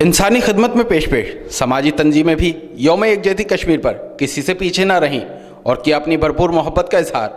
इंसानी खिदमत में पेश समाजी तंजीमें भी यौम यकजहती कश्मीर पर किसी से पीछे ना रहीं और किया अपनी भरपूर मोहब्बत का इजहार।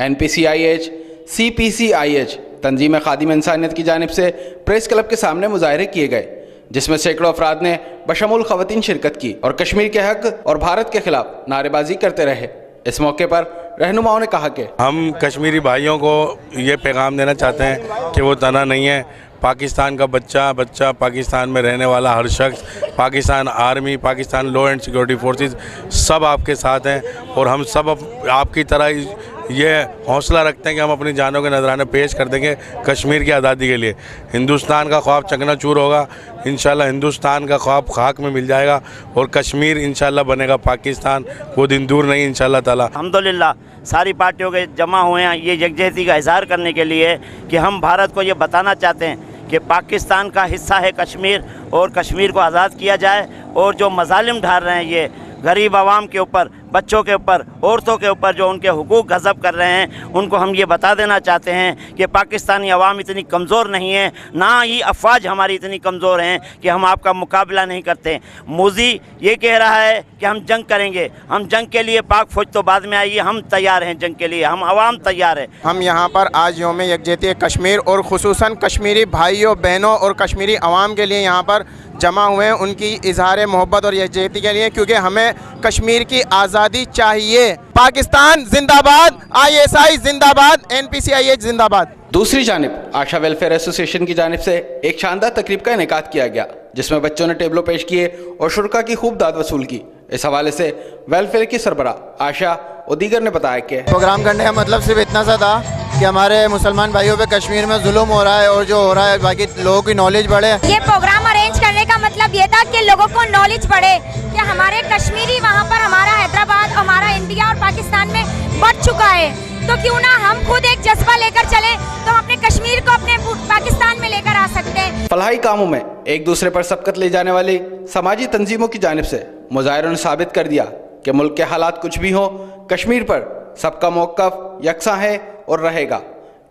NPCIH CPCIH तंजीम खादिम इंसानियत की जानिब से प्रेस क्लब के सामने मुजाहरे किए गए, जिसमें सैकड़ों अफराद ने बशमूल ख़वातीन शिरकत की और कश्मीर के हक और भारत के खिलाफ नारेबाजी करते रहे। इस मौके पर रहनुमाओं ने कहा कि हम कश्मीरी भाइयों को ये पैगाम देना चाहते हैं कि वो तना नहीं है। पाकिस्तान का बच्चा पाकिस्तान में रहने वाला हर शख्स, Pakistan army, Pakistan law and security forces सब आपके साथ हैं और हम सब आपकी तरह ये हौसला रखते हैं कि हम अपनी जानों के नजराने पेश कर देंगे कश्मीर की आज़ादी के लिए। हिंदुस्तान का ख्वाब चकनाचूर होगा, इंशाल्लाह हिंदुस्तान का ख्वाब खाक में मिल जाएगा और कश्मीर इंशाल्लाह बनेगा पाकिस्तान। वो दिन दूर नहीं इंशाल्लाह ताला। अल्हम्दुलिल्लाह सारी पार्टियों के जमा हुए हैं ये यकजहती का इजहार करने के लिए कि हम भारत को ये बताना चाहते हैं कि पाकिस्तान का हिस्सा है कश्मीर और कश्मीर को आज़ाद किया जाए। और जो मजालिम ढाल रहे हैं ये गरीब आवाम के ऊपर, बच्चों के ऊपर, औरतों के ऊपर जो उनके हुकूक गज़ब कर रहे हैं, उनको हम ये बता देना चाहते हैं कि पाकिस्तानी अवाम इतनी कमज़ोर नहीं है, ना ही अफवाज हमारी इतनी कमज़ोर हैं कि हम आपका मुकाबला नहीं करते। मोदी ये कह रहा है कि हम जंग करेंगे, हम जंग के लिए पाक फौज तो बाद में आइए, हम तैयार हैं जंग के लिए, हम अवाम तैयार है। हम यहाँ पर आज यौम यकजहती कश्मीर और खुसूसन कश्मीरी भाइयों बहनों और कश्मीरी अवाम के लिए यहाँ पर जमा हुए हैं उनकी इजहार मोहब्बत और यकजहती के लिए, क्योंकि हमें कश्मीर की आज़ादी चाहिए। पाकिस्तान जिंदाबाद, ISI जिंदाबाद, NPCIH जिंदाबाद। दूसरी जानिब आशा वेलफेयर एसोसिएशन की जानिब से एक शानदार तकरीब का इनेकाद किया गया, जिसमें बच्चों ने टेबलों पेश किए और शुरका की खूब दाद वसूल की। इस हवाले से वेलफेयर की सरबरा आशा और दीगर ने बताया कि प्रोग्राम करने का मतलब सिर्फ इतना सा था कि हमारे मुसलमान भाइयों पे कश्मीर में जुल्म हो रहा है और जो हो रहा है बाकी लोगों की नॉलेज बढ़े। ये प्रोग्राम अरेंज करने का मतलब ये था कि लोगों को नॉलेज बढ़े कि हमारे कश्मीरी वहाँ पर हमारा हैदराबाद, हमारा इंडिया और पाकिस्तान में बढ़ चुका है, तो क्यों ना हम खुद एक जज्बा लेकर चले तो हम अपने कश्मीर को अपने पाकिस्तान में लेकर आ सकते हैं। फलाही कामों में एक दूसरे पर सबकत ले जाने वाली समाजी तंजीमों की जानिब से मुजाहिरों ने साबित कर दिया कि मुल्क के हालात कुछ भी हो, कश्मीर पर सबका मौक़िफ़ यकसा है और रहेगा।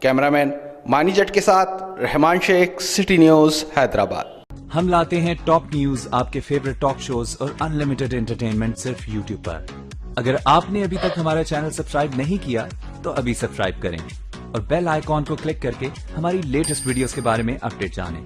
कैमरामैन मानी जट के साथ रहमान शेख, सिटी न्यूज़, हैदराबाद। हम लाते हैं टॉप न्यूज, आपके फेवरेट टॉक शोज और अनलिमिटेड एंटरटेनमेंट सिर्फ YouTube पर। अगर आपने अभी तक हमारा चैनल सब्सक्राइब नहीं किया तो अभी सब्सक्राइब करें और बेल आइकॉन को क्लिक करके हमारी लेटेस्ट वीडियोस के बारे में अपडेट जानें।